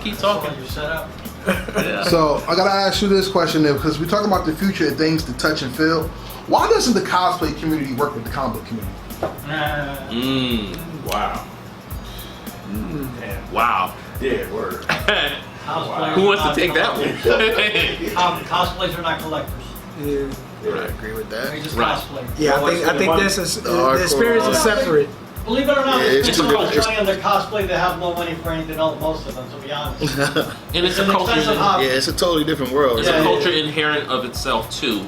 keep talking. You set up. Yeah. So I gotta ask you this question then, because we're talking about the future and things to touch and feel. Why doesn't the cosplay community work with the comic book community? Wow. Damn. Wow. Yeah, word. Who wants to take that one? Cosplays are not collectors. Yeah, Right. I agree with They're that. just Right. cosplay. Yeah, I think this is the experience is separate. Believe it or not, Yeah, there's it's people too who different. trying their cosplay that have no money for anything else, most of them, to be honest. And it's a an expensive culture. hobby. Yeah, it's a totally different world. It's Yeah, a yeah, culture yeah. inherent of itself too.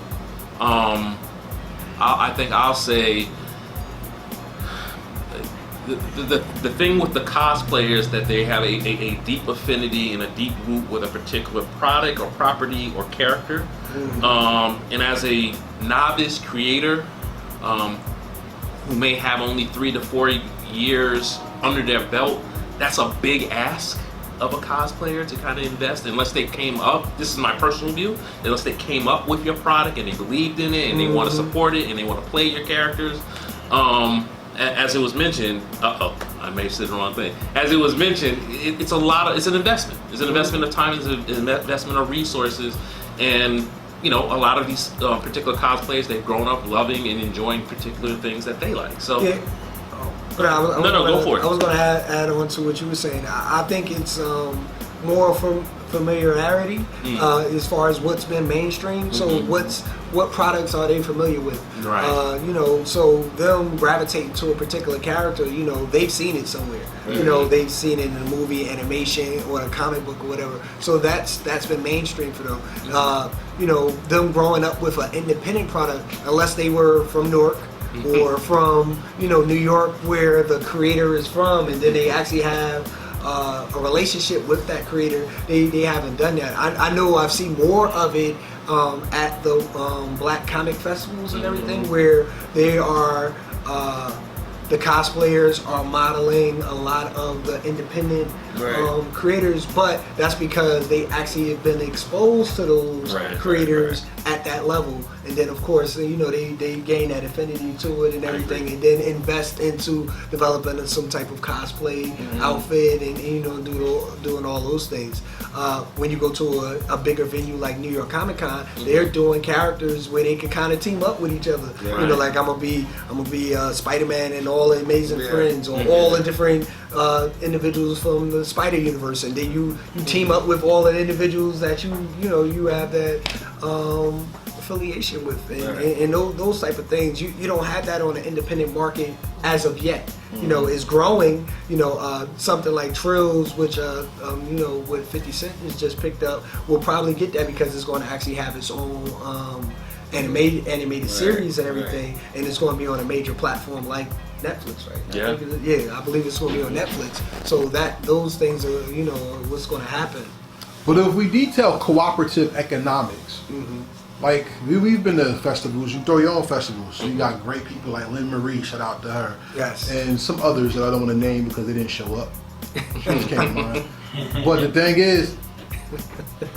I think I'll say the thing with the cosplayers that they have a deep affinity and a deep root with a particular product or property or character. And as a novice creator who may have only 3 to 4 years under their belt, that's a big ask of a cosplayer to kind of invest, unless they came up, this is my personal view, unless they came up with your product and they believed in it and they want to support it and they want to play your characters. As it was mentioned, I may have said the wrong thing. As it was mentioned, it's an investment. It's an investment of time, it's an investment of resources, and you know, a lot of these particular cosplayers, they've grown up loving and enjoying particular things that they like. So. Yeah. But Go for it. I was going to add on to what you were saying. I think it's more from familiarity as far as what's been mainstream. So what products are they familiar with? Right. You know, so them gravitating to a particular character, you know, they've seen it somewhere. You know, they've seen it in a movie, animation, or a comic book or whatever. So that's been mainstream for them. You know, them growing up with an independent product, unless they were from Newark. Or from, you know, New York, where the creator is from, and then they actually have a relationship with that creator. They haven't done that. I know I've seen more of it at the black comic festivals and everything, where they are the cosplayers are modeling a lot of the independent creators, but that's because they actually have been exposed to those creators at that level, and then of course, you know, they gain that affinity to it and everything, and then invest into developing some type of cosplay outfit, and you know, doing all those things. When you go to a bigger venue like New York Comic Con, they're doing characters where they can kind of team up with each other. You know, like I'm gonna be Spider-Man and all the Amazing Friends, or all the different individuals from the Spider Universe, and then you team up with all the individuals that you know you have that affiliation with, and those type of things. You don't have that on the independent market as of yet. You know, it's growing. You know, something like Trills, which you know, what 50 Cent has just picked up, will probably get that because it's going to actually have its own animated series and everything, and it's going to be on a major platform like Netflix, right? I believe it's going to be on Netflix. So those things are, you know, what's going to happen. But if we detail cooperative economics, like we've been to festivals, you throw your own festivals. So you got great people like Lynn Marie, shout out to her. Yes. And some others that I don't want to name because they didn't show up. Just came to mind. But the thing is,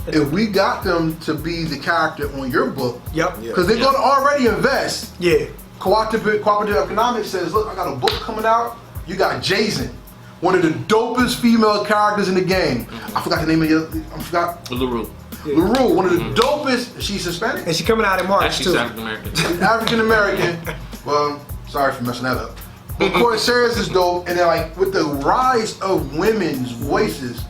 if we got them to be the character on your book, because they're going to already invest. Yeah. Cooperative economics says, look, I got a book coming out. You got Jason, one of the dopest female characters in the game. I forgot the name of your. I forgot. LaRue. LaRue, one of the dopest. She's Hispanic. And she's coming out in March Actually, too. she's African American. She's African American. Well, sorry for messing that up. But Corsairs is dope, and then like with the rise of women's voices.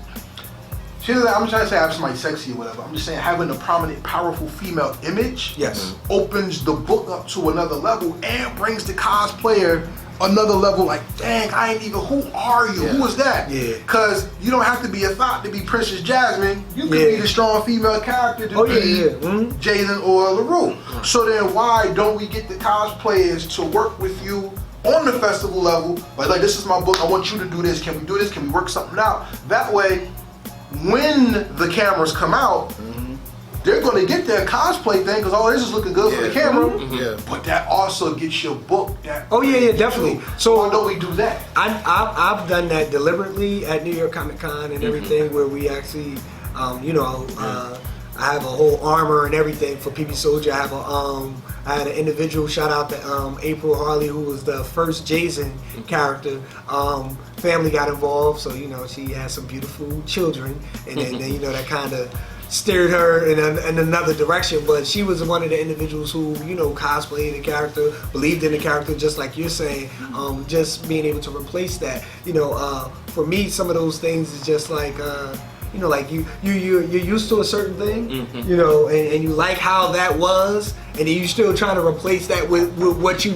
I'm trying to say have somebody sexy or whatever. I'm just saying having a prominent, powerful female image opens the book up to another level and brings the cosplayer another level. Like, dang, I ain't even. Who are you? Who is that? Because you don't have to be a thought to be Princess Jasmine. You could be the strong female character to be Jason or LaRue. So then why don't we get the cosplayers to work with you on the festival level? Like this is my book. I want you to do this. Can we do this? Can we work something out? That way, when the cameras come out, they're going to get their cosplay thing because all this is looking good for the camera. But that also gets your book. Definitely. So why don't we do that? I've done that deliberately at New York Comic Con and everything, where we actually, I have a whole armor and everything for PB Soldier. I had an individual, shout out to April Harley, who was the first Jason character. Family got involved, so she has some beautiful children, and then that kind of steered her in another direction. But she was one of the individuals who cosplayed the character, believed in the character, just like you're saying. Just being able to replace that, for me, some of those things is just like. Like you're used to a certain thing, and you like how that was, and then you still trying to replace that with what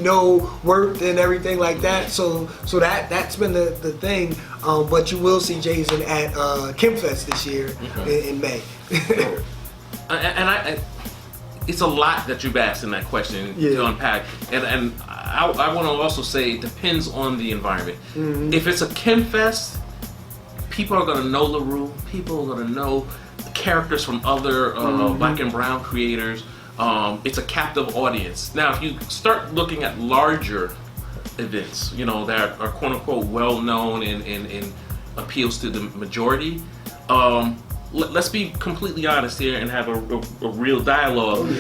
worked and everything like that. So that's been the thing. But you will see Jason at Kimfest this year in May. and it's a lot that you've asked in that question to unpack, and I want to also say it depends on the environment. If it's a Kimfest, people are going to know LaRue. People are going to know the characters from other black and brown creators. It's a captive audience. Now, if you start looking at larger events, that are quote unquote well known and appeals to the majority, let's be completely honest here and have a real dialogue.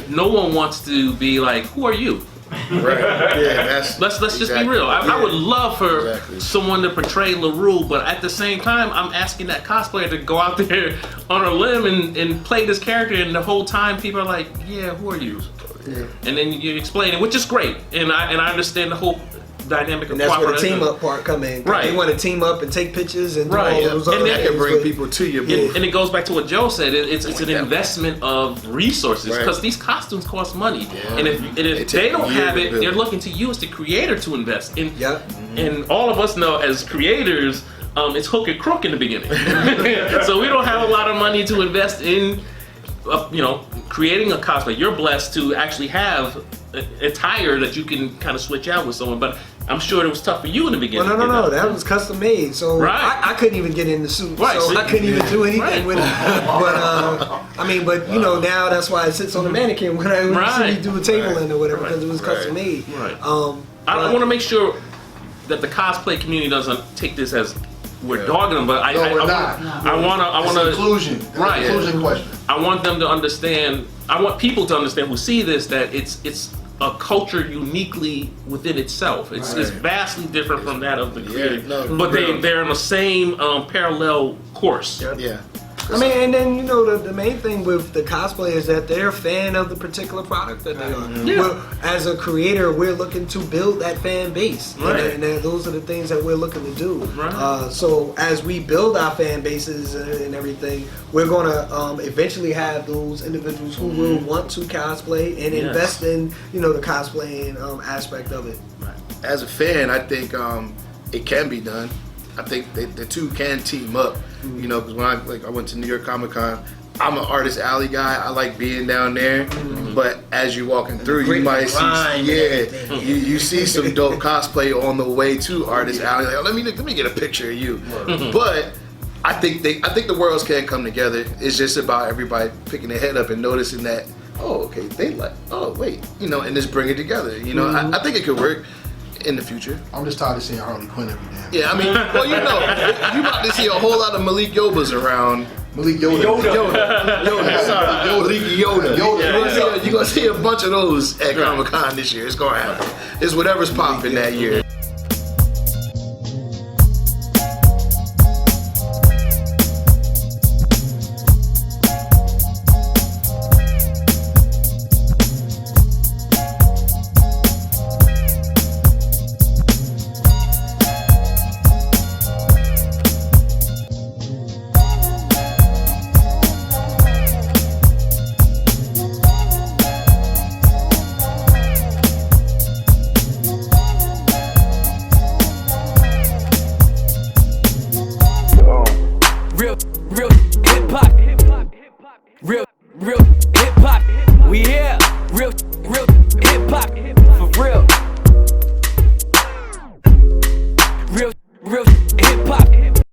No one wants to be like, who are you? Right. Yeah. Let's just be real. I would love for someone to portray LaRue, but at the same time, I'm asking that cosplayer to go out there on a limb and play this character, and the whole time people are like, "Yeah, who are you?" Yeah. And then you explain it, which is great, and I understand the whole dynamic of and that's where the team up part come in. Right. They want to team up and take pictures and do all those and other that things. can bring people to your booth. And it goes back to what Joe said. It's an investment of resources because these costumes cost money, and if they don't have it, they're looking to you as the creator to invest. And all of us know as creators, it's hook and crook in the beginning, so we don't have a lot of money to invest in, creating a cosplay. You're blessed to actually have attire that you can kind of switch out with someone, but I'm sure it was tough for you in the beginning. Well, no, that was custom made, so I couldn't even get in the suit, so I couldn't even do anything with it. But now that's why it sits on the mannequin when I see you do a table in or whatever, because it was custom made. Right. I want to make sure that the cosplay community doesn't take this as we're dogging them, but I want to inclusion. Right. Inclusion question. I want them to understand. I want people to understand who see this that it's a culture uniquely within itself. It's vastly different from that of the creator, but they're in the same parallel course. Yeah. And then the main thing with the cosplay is that they're a fan of the particular product that they are. Yeah. As a creator, we're looking to build that fan base, and those are the things that we're looking to do. Right. So as we build our fan bases and everything, we're going to eventually have those individuals who will want to cosplay and invest in the cosplaying aspect of it. Right. As a fan, I think it can be done. I think the two can team up, because when I went to New York Comic Con, I'm an Artist Alley guy. I like being down there, but as you're walking through, you might see, you see some dope cosplay on the way to Artist Alley. Like, let me get a picture of you. But I think the worlds can come together. It's just about everybody picking their head up and noticing that, and just bring it together. I think it could work in the future. I'm just tired of seeing Harley Quinn every damn. Yeah, you about to see a whole lot of Malik Yobas around. Malik Yoda. Sorry, Malik Yoda. You're gonna see a bunch of those at Comic Con this year. It's gonna happen. It's whatever's popping that year.